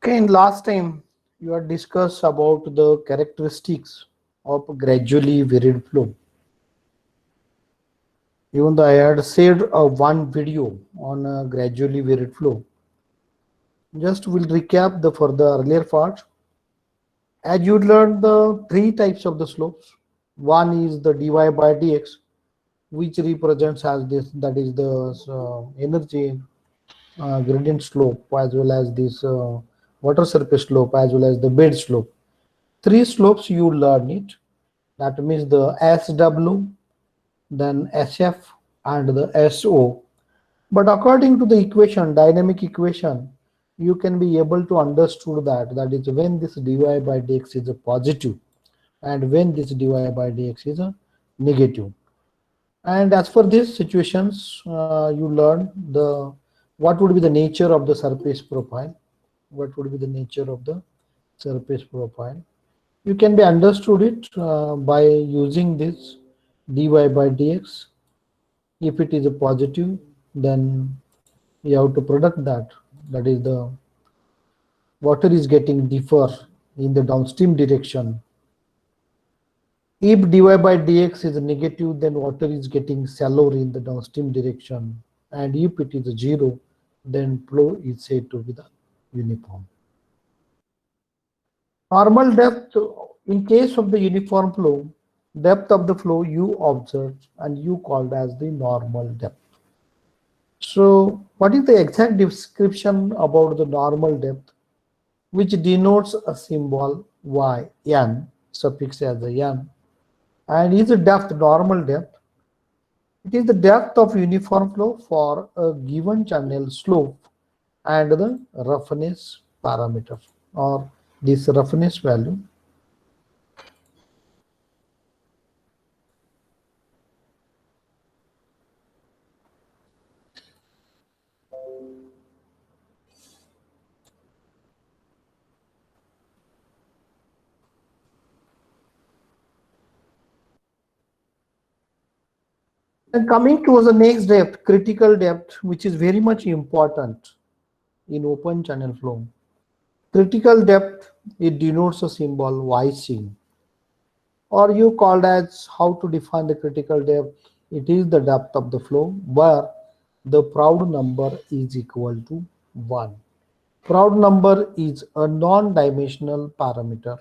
Okay, in last time you had discussed about the characteristics of gradually varied flow. Even though I had shared one video on a gradually varied flow, just will recap the further earlier part. As you learned the three types of the slopes. One is the dy by dx, which represents as this, that is the energy gradient slope, as well as this water surface slope, as well as the bed slope. Three slopes you learn it. That means the SW, then SF, and the SO. But according to the equation, dynamic equation, you can be able to understood that is when this dy by dx is a positive and when this dy by dx is a negative. And as for these situations, you learn the what would be the nature of the surface profile. What would be the nature of the surface profile? You can be understood it by using this dy by dx. If it is a positive, then you have to product that. That is the water is getting deeper in the downstream direction. If dy by dx is negative, then water is getting shallower in the downstream direction. And if it is a zero, then flow is said to be the uniform. Normal depth, in case of the uniform flow, depth of the flow you observe and you called as the normal depth. So what is the exact description about the normal depth, which denotes a symbol yn, suffix as a n, and is the depth normal depth? It is the depth of uniform flow for a given channel slope and the roughness parameter or this roughness value. And coming to the next depth, critical depth, which is very much important in open channel flow. Critical depth, it denotes a symbol YC, or you called as how to define the critical depth. It is the depth of the flow where the Proud number is equal to 1. Proud number is a non-dimensional parameter.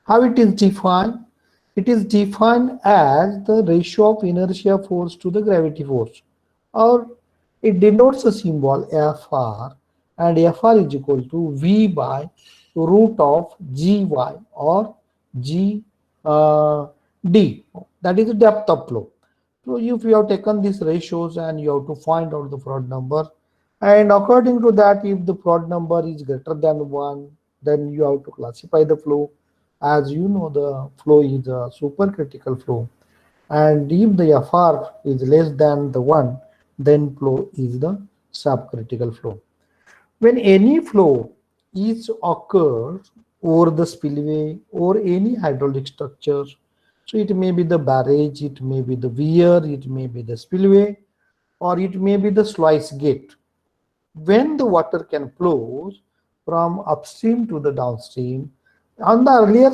How it is defined? It is defined as the ratio of inertia force to the gravity force, or it denotes a symbol Fr, and Fr is equal to V by root of Gy or G D. That is the depth of flow. So if you have taken these ratios and you have to find out the Froude number, and according to that, if the Froude number is greater than 1, then you have to classify the flow. As you know, the flow is a supercritical flow, and if the Fr is less than the 1, then flow is the subcritical flow. When any flow is occurs over the spillway or any hydraulic structure, so it may be the barrage, it may be the weir, it may be the spillway, or it may be the sluice gate. When the water can flow from upstream to the downstream, on the earlier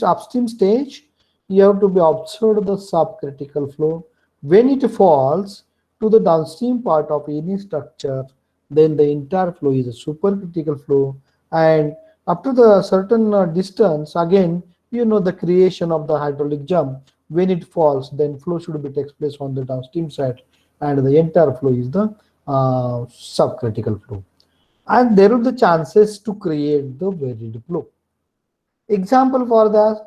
upstream stage, you have to be observed the subcritical flow. When it falls to the downstream part of any structure, then the entire flow is a supercritical flow. And up to the certain distance, again, you know the creation of the hydraulic jump. When it falls, then flow should be takes place on the downstream side, and the entire flow is the subcritical flow. And there are the chances to create the varied flow. Example for that,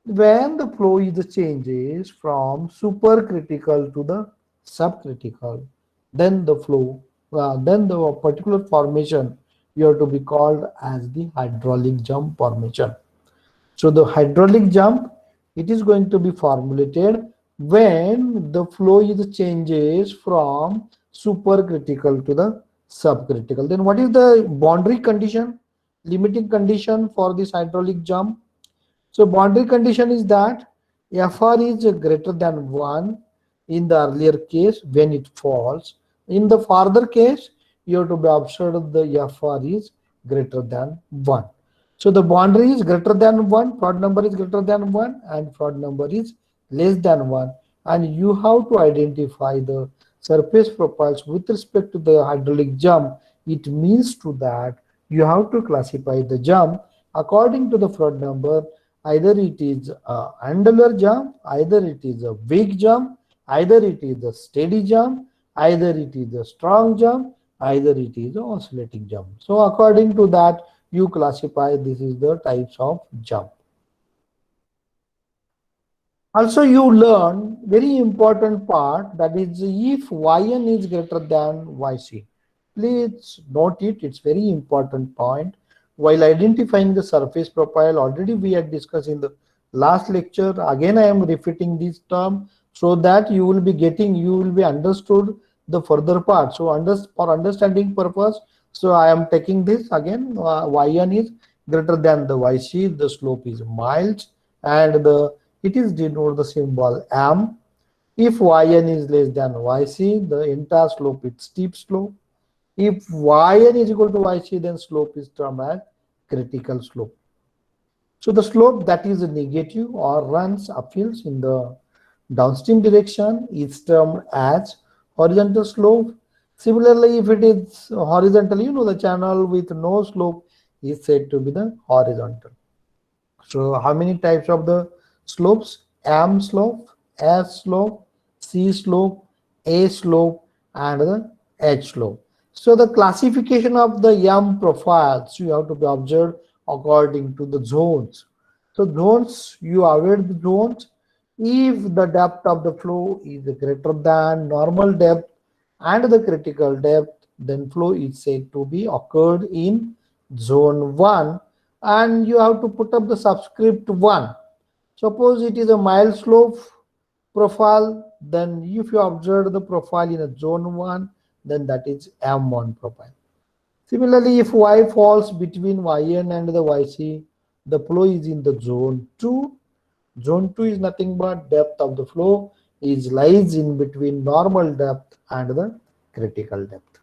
when the flow is changes from supercritical to the subcritical, then the flow, then the particular formation you have to be called as the hydraulic jump formation. So the hydraulic jump, it is going to be formulated when the flow is changes from supercritical to the subcritical. Then what is the boundary condition, limiting condition for this hydraulic jump? So boundary condition is that Fr is greater than 1 in the earlier case when it falls. In the further case, you have to be observed the Fr is greater than 1. So the boundary is greater than 1, Froude number is greater than 1, and Froude number is less than 1. And you have to identify the surface profiles with respect to the hydraulic jump. It means to that you have to classify the jump according to the Froude number. Either it is a angular jump, either it is a weak jump, either it is a steady jump, either it is a strong jump, either it is an oscillating jump. So according to that, you classify this is the types of jump. Also, you learn very important part, that is if yn is greater than yc. Please note it, it's very important point. While identifying the surface profile, already we had discussed in the last lecture. Again, I am repeating this term so that you will be getting, you will be understood the further part. So for understanding purpose, so I am taking this again. Yn is greater than the yc, the slope is mild, and it is denoted the symbol m. If yn is less than yc, the entire slope is steep slope. If yn is equal to yc, then slope is termed as critical slope. So the slope that is negative or runs uphill in the downstream direction is termed as horizontal slope. Similarly, if it is horizontal, the channel with no slope is said to be the horizontal. So how many types of the slopes? M slope, S slope, C slope, A slope, and the H slope. So the classification of the M profiles, you have to be observed according to the zones. So zones, you avoid the zones if the depth of the flow is greater than normal depth and the critical depth, then flow is said to be occurred in zone 1, and you have to put up the subscript 1. Suppose it is a mild slope profile, then if you observe the profile in a zone 1, then that is M1 profile. Similarly, if y falls between yn and the yc, the flow is in the zone 2. Zone 2 is nothing but depth of the flow is lies in between normal depth and the critical depth.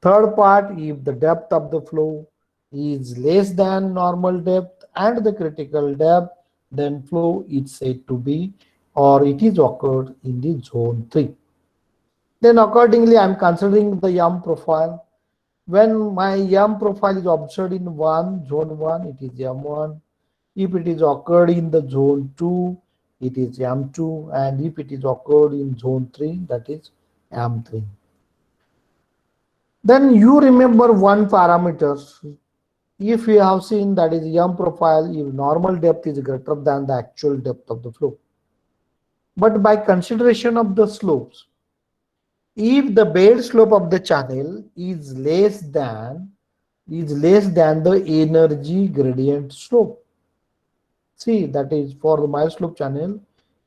Third part, if the depth of the flow is less than normal depth and the critical depth, then flow is said to be, or it is occurred in the zone 3. Then accordingly, I am considering the M profile. When my M profile is observed in zone 1, it is M1. If it is occurred in the zone 2, it is M2. And if it is occurred in zone 3, that is M3. Then you remember one parameter. If you have seen, that is M profile, if normal depth is greater than the actual depth of the flow. But by consideration of the slopes, if the bed slope of the channel is less than the energy gradient slope. See, that is for the mild slope channel,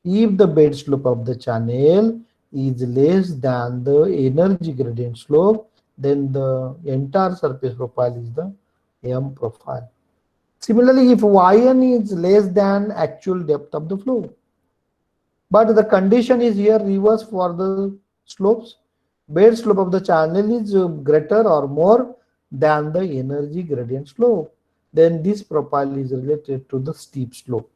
if the bed slope of the channel is less than the energy gradient slope, then the entire surface profile is the M profile. Similarly, if yn is less than actual depth of the flow, but the condition is here reverse for the slopes, bed slope of the channel is greater or more than the energy gradient slope, then this profile is related to the steep slope.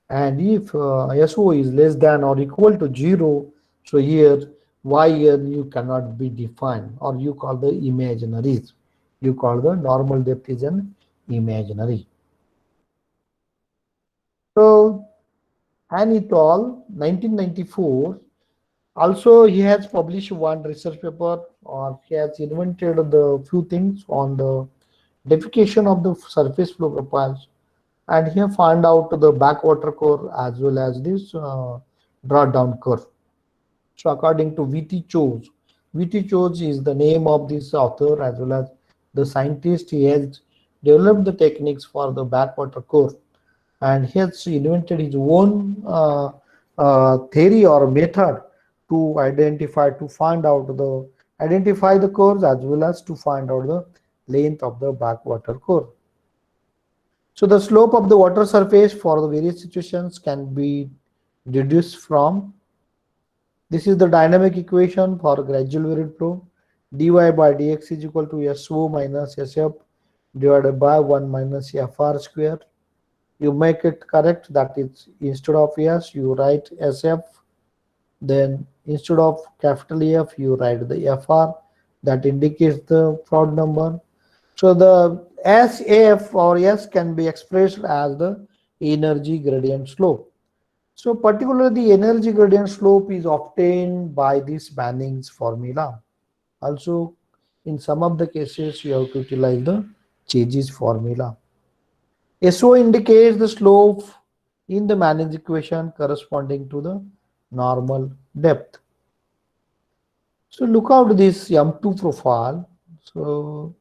And if SO is less than or equal to 0, so here yn you cannot be defined, or you call the imaginaries. You call the normal depth is an imaginary. So Han et al. 1994, also he has published one research paper, or he has invented the few things on the definition of the surface flow profiles, and he found out the backwater curve as well as this drawdown curve. So according to VT Chose, VT Choj is the name of this author as well as the scientist. He has developed the techniques for the backwater core, and he has invented his own theory or method to find out the identify the cores as well as to find out the length of the backwater core. So the slope of the water surface for the various situations can be deduced from. This is the dynamic equation for gradual varied flow. dy by dx is equal to SO minus SF divided by 1 minus FR square. You make it correct, that is instead of S you write SF, then instead of capital F you write the FR, that indicates the Froude number. So the SF or S can be expressed as the energy gradient slope. So particularly the energy gradient slope is obtained by this Manning's formula. Also in some of the cases you have to utilize the Chages formula. SO indicates the slope in the Manning's equation corresponding to the normal depth. So look out this M2 profile. So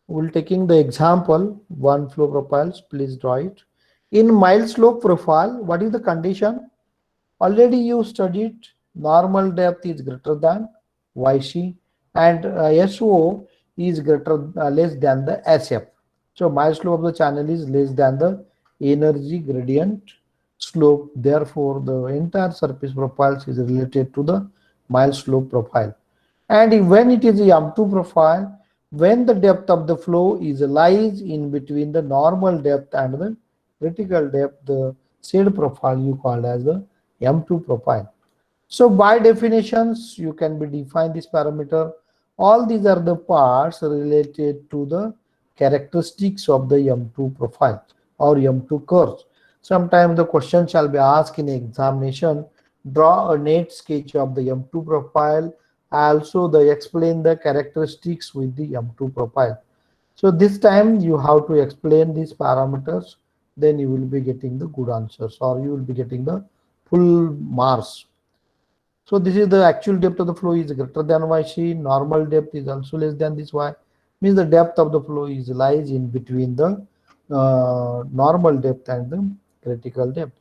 we'll taking the example one flow profiles, please draw it. In mild slope profile, what is the condition? Already you studied normal depth is greater than YC and SO is less than the SF. So mild slope of the channel is less than the energy gradient slope. Therefore, the entire surface profile is related to the mild slope profile. And when it is a M2 profile, when the depth of the flow is lies in between the normal depth and the critical depth, the said profile you call as the M2 profile. So by definitions, you can be define this parameter. All these are the parts related to the characteristics of the M2 profile or M2 curve. Sometimes the question shall be asked in examination. Draw a net sketch of the M2 profile. Also, they explain the characteristics with the M2 profile. So this time you have to explain these parameters. Then you will be getting the good answers, or you will be getting the full marks. So this is the actual depth of the flow is greater than YC. Normal depth is also less than this Y. Means the depth of the flow is lies in between the normal depth and the critical depth.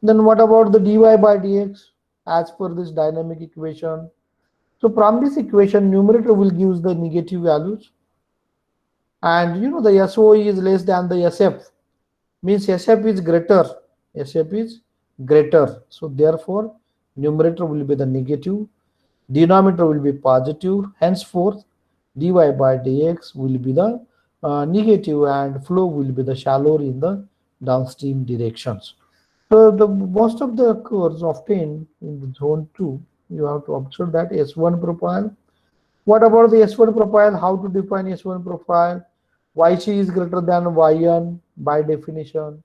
Then what about the dy by dx as per this dynamic equation? So from this equation, numerator will give the negative values, and you know the SO is less than the SF, means SF is greater. SF is greater. So therefore, numerator will be the negative, denominator will be positive. Henceforth, dy by dx will be the negative, and flow will be the shallower in the downstream directions. So the most of the curves obtained in the zone 2, you have to observe that S1 profile. What about the S1 profile? How to define S1 profile? YC is greater than Yn by definition.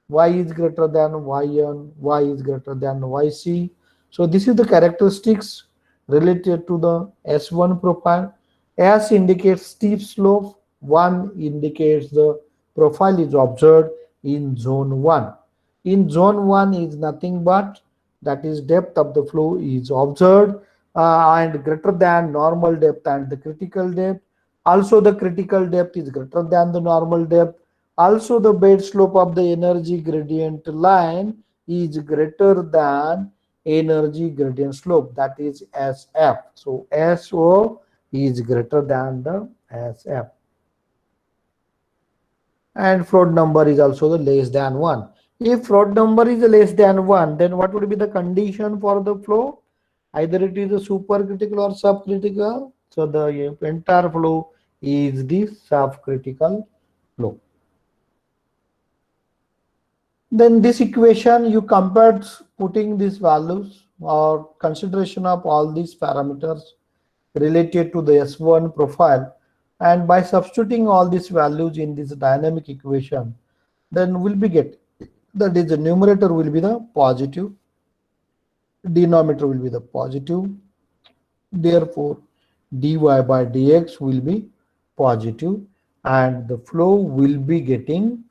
Y is greater than Yn, Y is greater than YC. So this is the characteristics related to the S1 profile. S indicates steep slope, 1 indicates the profile is observed in zone 1. In zone 1 is nothing but, that is depth of the flow is observed and greater than normal depth and the critical depth. Also the critical depth is greater than the normal depth. Also the bed slope of the energy gradient line is greater than energy gradient slope, that is SF. So SO is greater than the SF. And Froude number is also the less than 1. If Froude number is less than 1, then what would be the condition for the flow? Either it is a supercritical or subcritical. So the entire flow is the subcritical flow. Then this equation you compared putting these values or consideration of all these parameters related to the S1 profile, and by substituting all these values in this dynamic equation, then we'll be get, that is the numerator will be the positive, denominator will be the positive, therefore dy by dx will be positive, and the flow will be getting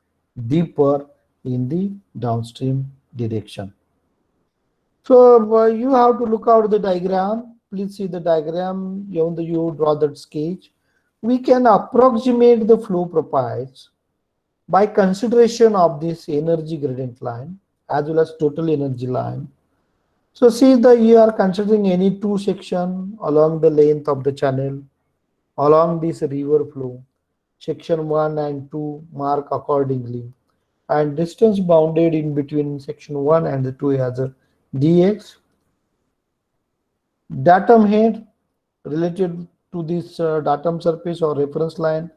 deeper in the downstream direction. So you have to look out the diagram. please see the diagram, even though you draw that sketch. We can approximate the flow profiles by consideration of this energy gradient line as well as total energy line. So see you are considering any two section along the length of the channel along this river flow. Section 1 and 2 mark accordingly, and distance bounded in between section 1 and the 2 as a dx. Datum head related to this datum surface or reference line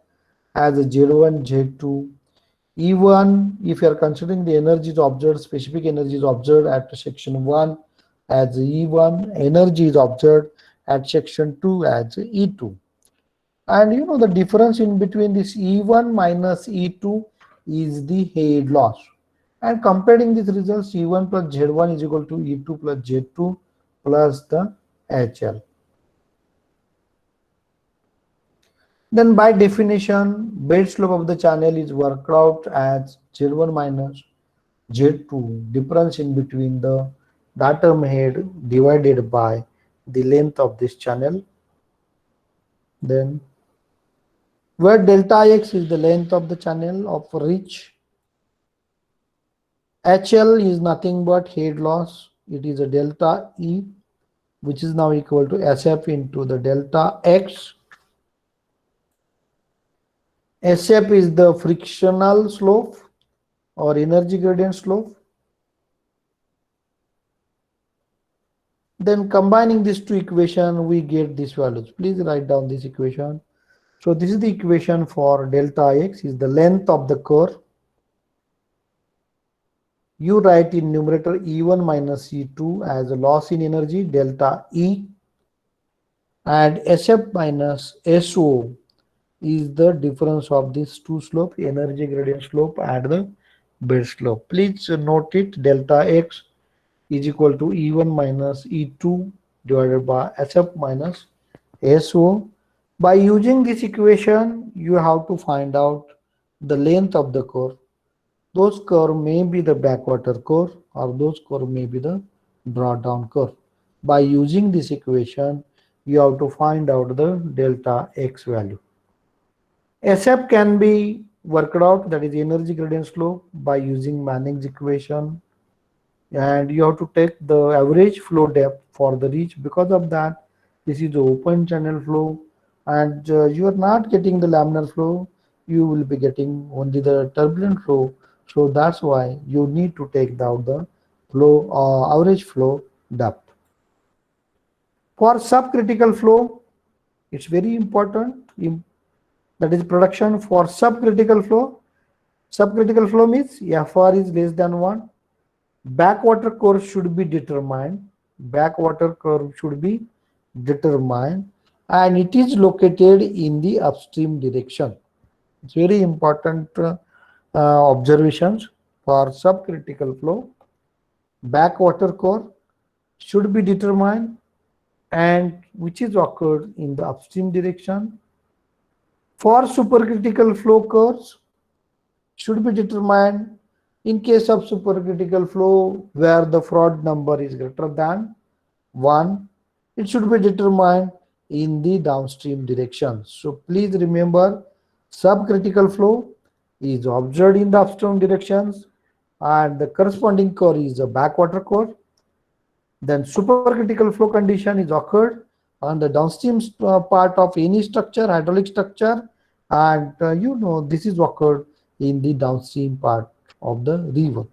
as a Z1, Z2. E1, if you are considering the energies observed, specific energies observed at section 1 as E1, energy is observed at section 2 as E2. And you know the difference in between this E1 minus E2 is the head loss. And comparing these results, E1 plus Z1 is equal to E2 plus Z2 plus the HL. Then by definition, bed slope of the channel is worked out as Z1 minus Z2, difference in between the datum head divided by the length of this channel. Then where delta x is the length of the channel of reach, HL is nothing but head loss. It is a delta E, which is now equal to SF into the delta X. SF is the frictional slope or energy gradient slope. Then combining these two equations, we get these values. Please write down this equation. So this is the equation for delta X is the length of the curve. You write in numerator E1 minus E2 as a loss in energy delta E, and SF minus SO is the difference of these two slopes, energy gradient slope and the bed slope. Please note it, delta X is equal to E1 minus E2 divided by SF minus SO. By using this equation, you have to find out the length of the curve. Those curve may be the backwater curve or those curve may be the drawdown curve. By using this equation, you have to find out the delta X value. SF can be worked out, that is energy gradient slope, by using Manning's equation, and you have to take the average flow depth for the reach. Because of that, this is the open channel flow, and you are not getting the laminar flow, you will be getting only the turbulent flow. So that's why you need to take out the flow average flow depth. For subcritical flow, it's very important, that is production for subcritical flow. Subcritical flow means FR is less than 1. Backwater curve should be determined. Backwater curve should be determined, and it is located in the upstream direction. It's very important observations for subcritical flow. Backwater curve should be determined and which is occurred in the upstream direction. For supercritical flow curves should be determined in case of supercritical flow where the Froude number is greater than 1. It should be determined in the downstream direction. So please remember, subcritical flow is observed in the upstream directions and the corresponding curve is a backwater curve. Then supercritical flow condition is occurred on the downstream part of any structure, hydraulic structure, and this is occurred in the downstream part of the river.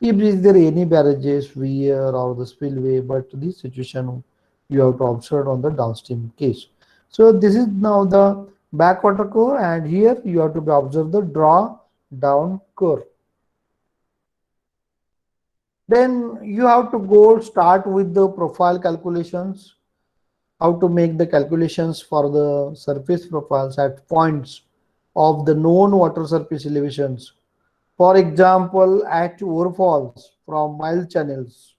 If is there any barrages, weir or the spillway, but this situation you have to observe on the downstream case. So this is now the backwater curve, and here you have to observe the draw down curve. Then you have to start with the profile calculations, how to make the calculations for the surface profiles at points of the known water surface elevations. For example, at waterfalls from mild channels,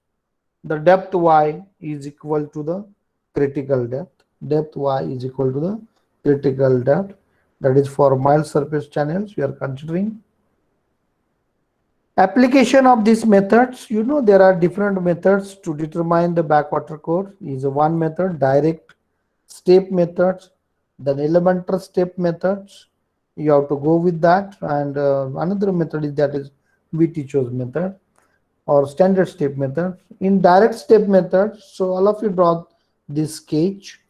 the depth y is equal to the critical depth. Depth y is equal to the critical depth. That is for mild surface channels we are considering. Application of these methods, there are different methods to determine the backwater core. Is one method, direct step methods, then elementary step methods. You have to go with that, and another method is that is Wheaty-Chose method or standard step method. In direct step method, so all of you draw this sketch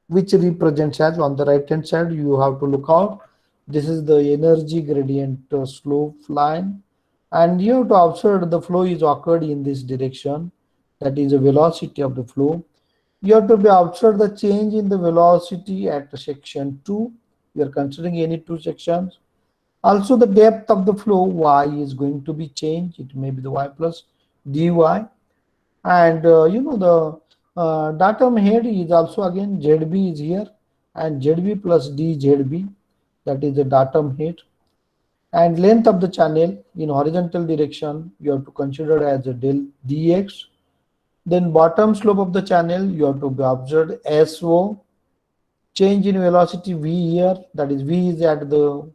which represents as on the right hand side. You have to look out, this is the energy gradient slope line, and you have to observe the flow is occurred in this direction, that is the velocity of the flow. You have to be observe the change in the velocity at section 2. We are considering any two sections. Also the depth of the flow y is going to be changed, it may be the y plus dy, and the datum head is also again ZB is here, and ZB plus DZB, that is the datum head. And length of the channel in horizontal direction you have to consider as a del dx. Then bottom slope of the channel you have to be observed SO. Change in velocity V here, that is V is at the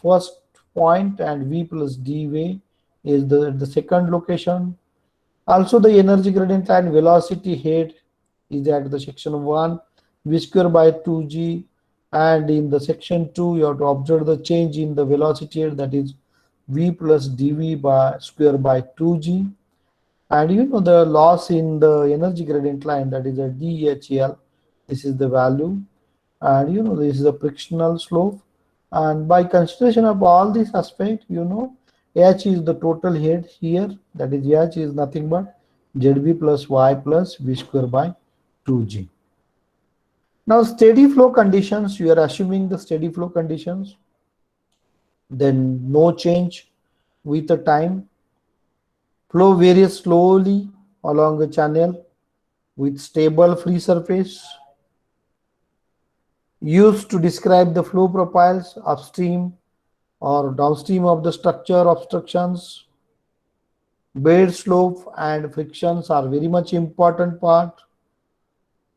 first point and V plus dV is the second location. Also the energy gradient and velocity head is at the section 1, V square by 2g, and in the section 2 you have to observe the change in the velocity head, that is V plus dV by square by 2g. And the loss in the energy gradient line, that is a DHL, this is the value, and this is the frictional slope. And by consideration of all these aspects, H is the total head here, that is H is nothing but ZB plus Y plus V square by 2G. Now steady flow conditions, you are assuming the steady flow conditions, then no change with the time. Flow varies slowly along the channel with stable free surface. Used to describe the flow profiles upstream or downstream of the structure obstructions. Bed slope and frictions are very much important part.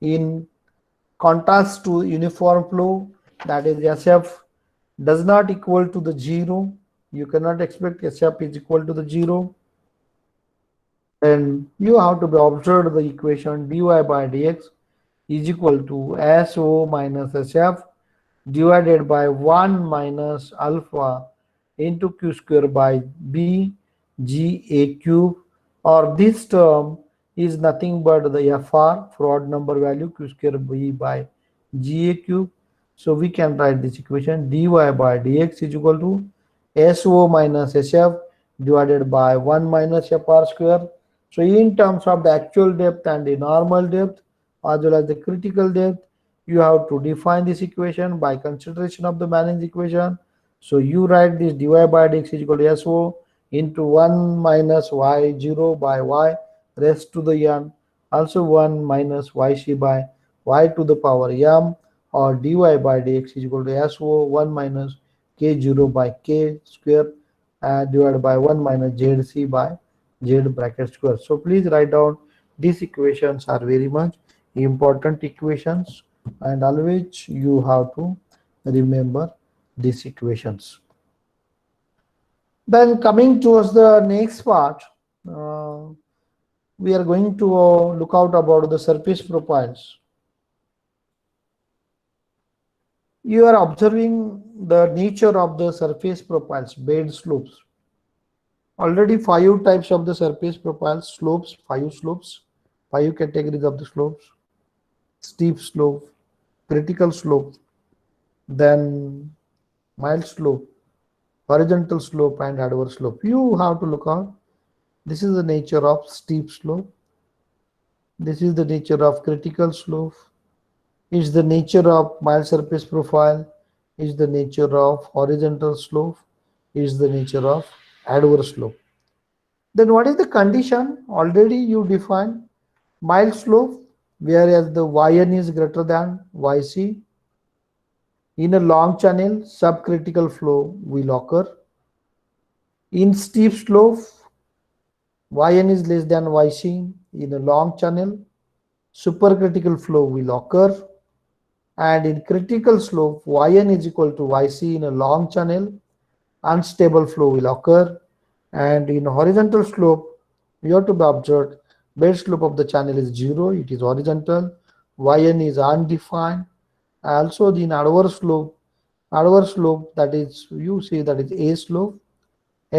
In contrast to uniform flow, that is SF does not equal to the 0. You cannot expect SF is equal to the 0. Then you have to be observed the equation dy by dx is equal to SO minus SF divided by 1 minus alpha into q square by b ga cube, or this term is nothing but the FR for odd number value q square b by ga cube. So we can write this equation dy by dx is equal to SO minus SF divided by 1 minus FR square. So in terms of the actual depth and the normal depth as well as the critical depth, you have to define this equation by consideration of the Manning's equation. So you write this dy by dx is equal to SO into 1 minus y0 by y raised to the n, also 1 minus yc by y to the power m, or dy by dx is equal to SO 1 minus k0 by k square divided by 1 minus zc by z bracket square. So please write down these equations are very much important equations, and always you have to remember these equations. Then coming towards the next part, we are going to look out about the surface profiles. You are observing the nature of the surface profiles, bed slopes. Already 5 types of the surface profiles, slopes, 5 slopes, 5 categories of the slopes: steep slope, critical slope, then mild slope, horizontal slope, and adverse slope. You have to look out. This is the nature of steep slope. This is the nature of critical slope. It's the nature of mild surface profile. It's the nature of horizontal slope. It's the nature of adverse slope. Then what is the condition? Already you define mild slope, whereas the yn is greater than yc. In a long channel, subcritical flow will occur. In steep slope, yn is less than yc. In a long channel, supercritical flow will occur. And in critical slope, yn is equal to yc. In a long channel, unstable flow will occur. And in horizontal slope, you have to be observed, bed slope of the channel is 0, it is horizontal, yn is undefined. Also the adverse slope, that is, you see, that is a slope,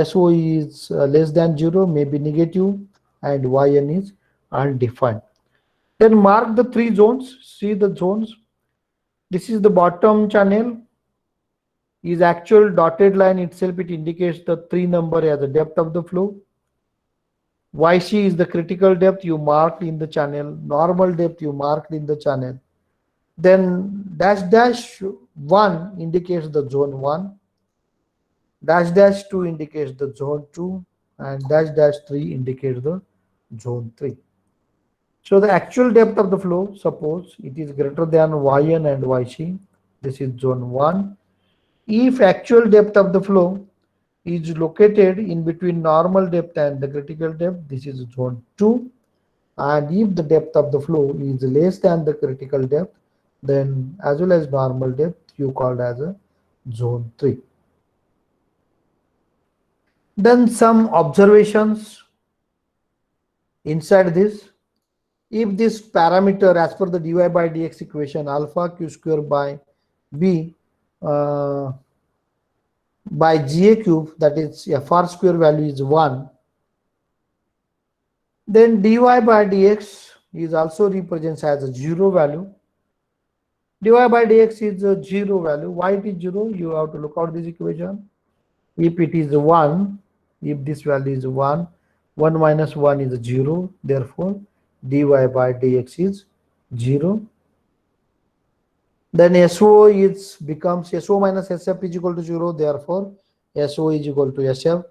SO is less than 0, maybe negative, and yn is undefined. Then mark the three zones, see the zones. This is the bottom channel, is actual dotted line itself, it indicates the 3 number as the depth of the flow. YC is the critical depth you marked in the channel, normal depth you marked in the channel. Then dash dash 1 indicates the zone 1, dash dash 2 indicates the zone 2, and dash dash 3 indicates the zone 3. So the actual depth of the flow, suppose it is greater than Yn and Yc, this is zone 1. If actual depth of the flow is located in between normal depth and the critical depth, this is zone 2. And if the depth of the flow is less than the critical depth, then as well as normal depth, you called as a zone 3. Then some observations inside this. If this parameter, as per the dy by dx equation, alpha q square by b by ga cube, that is fr square value is 1, then dy by dx is also represents as a 0 value. Dy by dx is a 0 value. Why it is 0? You have to look out this equation. If it is 1, if this value is 1, 1 minus 1 is 0, therefore dy by dx is 0. Then SO is becomes SO minus SF is equal to 0, therefore SO is equal to SF.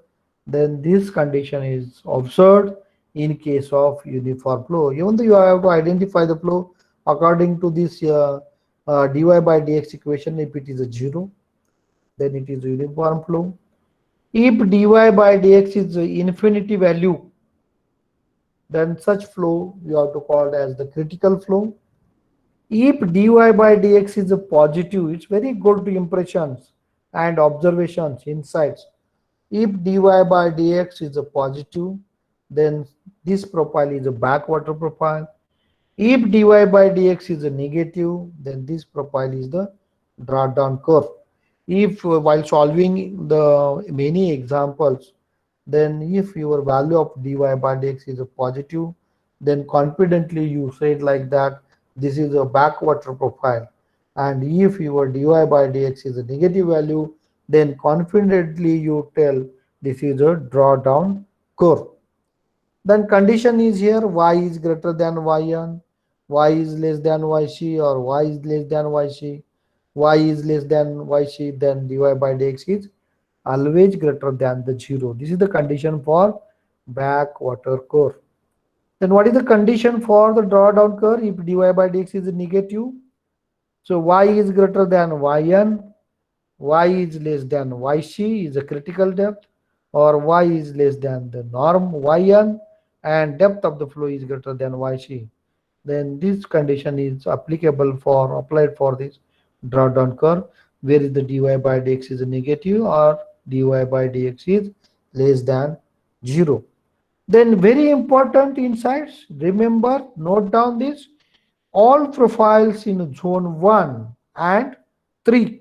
Then this condition is observed in case of uniform flow. Even though you have to identify the flow according to this dy by dx equation, if it is a 0, then it is a uniform flow. If dy by dx is infinity value, then such flow you have to call it as the critical flow. If dy by dx is a positive, it's very good to impressions and observations, insights. If dy by dx is a positive, then this profile is a backwater profile. If dy by dx is a negative, then this profile is the drawdown curve. If while solving the many examples, then if your value of dy by dx is a positive, then confidently you say it like that, this is a backwater profile. And if your dy by dx is a negative value, then confidently you tell this is a drawdown curve. Then condition is here, y is greater than yn, y is less than yc, or y is less than yc, y is less than yc, then dy by dx is always greater than the 0. This is the condition for backwater curve. Then what is the condition for the drawdown curve if dy by dx is negative? So y is greater than yn, y is less than yc is a critical depth, or y is less than the norm yn, and depth of the flow is greater than yc. Then this condition is applicable for applied for this drawdown curve, where is the dy by dx is a negative or dy by dx is less than 0. Then very important insights, remember, note down this, all profiles in zone 1 and 3,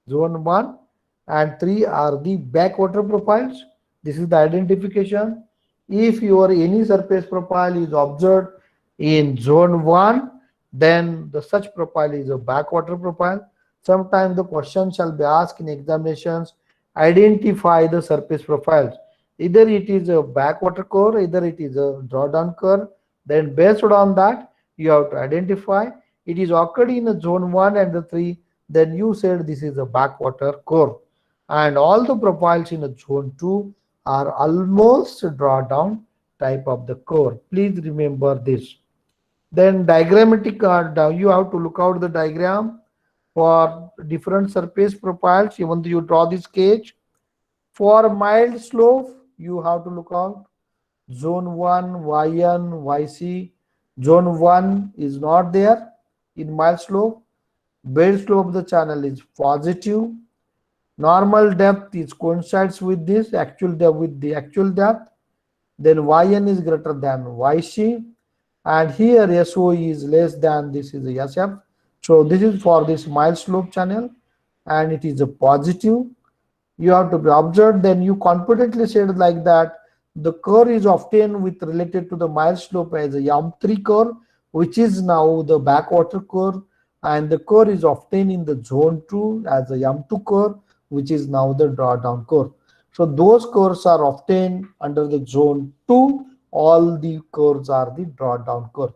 zone 1 and 3 are the backwater profiles. This is the identification. If your any surface profile is observed in zone 1, then the such profile is a backwater profile. Sometimes the question shall be asked in examinations, identify the surface profiles. Either it is a backwater curve, either it is a drawdown curve. Then based on that, you have to identify it is occurred in the zone 1 and the 3, then you said this is a backwater curve. And all the profiles in the zone 2 are almost drawdown type of the curve. Please remember this. Then diagrammatic, you have to look out the diagram for different surface profiles. Even though you draw this sketch, for mild slope, you have to look out zone 1, yn, yc. Zone 1 is not there in mild slope. Bed slope of the channel is positive. Normal depth is coincides with this actual depth with the actual depth. Then yn is greater than yc, and here SO is less than this is a SF. So this is for this mild slope channel, and it is a positive. You have to be observed. Then you confidently said like that the curve is often with related to the mild slope as a M3 curve, which is now the backwater curve, and the curve is often in the zone 2 as a M2 curve, which is now the drawdown curve. So those curves are often under the zone 2. All the curves are the drawdown curve.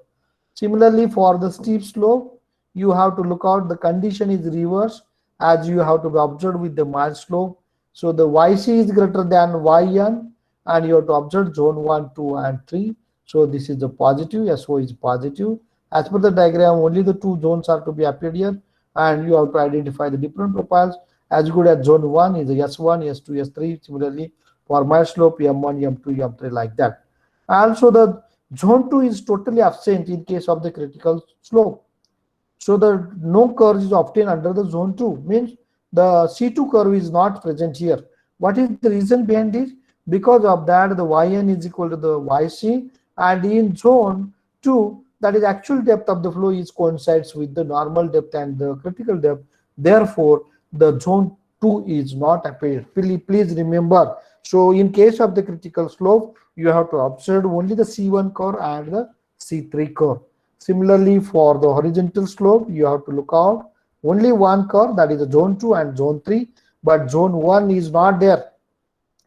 Similarly, for the steep slope, you have to look out the condition is reverse, as you have to be observed with the mild slope. So the YC is greater than YN, and you have to observe zone 1, 2, and 3. So this is the positive, SO is positive. As per the diagram, only the two zones are to be appeared here, and you have to identify the different profiles. As good as zone 1 is the S1, S2, S3. Similarly, for mild slope, M1, M2, M3, like that. Also, the zone 2 is totally absent in case of the critical slope. So the no curve is obtained under the zone 2, means the C2 curve is not present here. What is the reason behind this? Because of that, the Yn is equal to the Yc, and in zone 2, that is actual depth of the flow is coincides with the normal depth and the critical depth. Therefore, the zone 2 is not appeared. Please remember. So in case of the critical slope, you have to observe only the C1 curve and the C3 curve. Similarly, for the horizontal slope, you have to look out only one curve, that is the zone 2 and zone 3, but zone 1 is not there.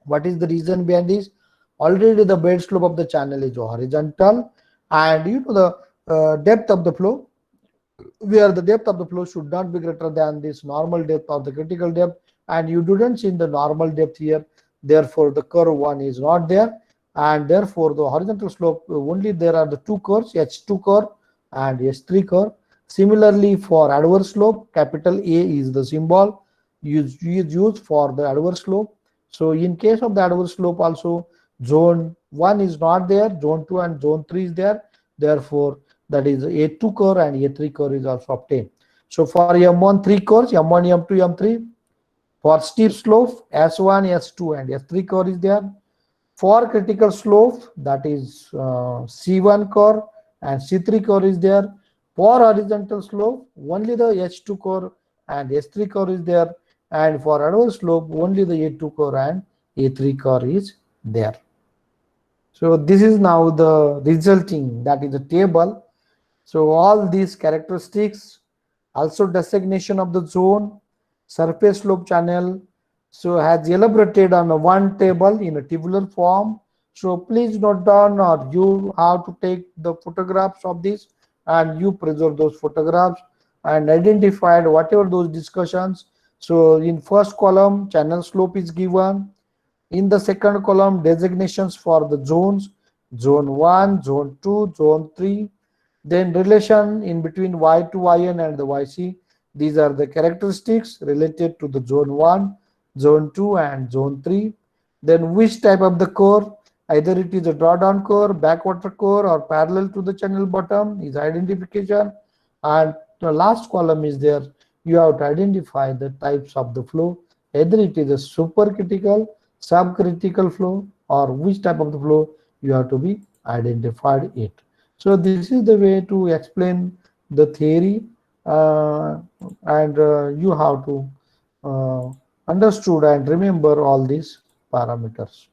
What is the reason behind this? Already the bed slope of the channel is horizontal, and you know the depth of the flow, where the depth of the flow should not be greater than this normal depth of the critical depth, and you didn't see the normal depth here. Therefore, the curve 1 is not there, and therefore the horizontal slope only there are the two curves, H2 curve and S3 curve. Similarly, for adverse slope, capital A is the symbol used for the adverse slope. So in case of the adverse slope also, zone 1 is not there, zone 2 and zone 3 is there. Therefore, that is A2 curve and A3 curve is also obtained. So for M1 3 curves, M1, M2, M3. For steep slope, S1, S2 and S3 curve is there. For critical slope, that is C1 curve and C3 curve is there. For horizontal slope, only the H2 curve and S3 curve is there. And for adverse slope, only the A2 curve and A3 curve is there. So this is now the resulting, that is the table. So all these characteristics, also designation of the zone, surface slope channel, so has elaborated on one table in a tabular form. So please note down, or you have to take the photographs of this and you preserve those photographs and identified whatever those discussions. So in first column, channel slope is given. In the second column, designations for the zones, zone 1, zone 2, zone 3. Then relation in between Y2, Yn and the Yc. These are the characteristics related to the zone 1, zone 2 and zone 3. Then which type of the core, either it is a drawdown core, backwater core or parallel to the channel bottom is identification. And the last column is there. You have to identify the types of the flow, either it is a supercritical, subcritical flow, or which type of the flow you have to be identified it. So this is the way to explain the theory, and you have to understood and remember all these parameters.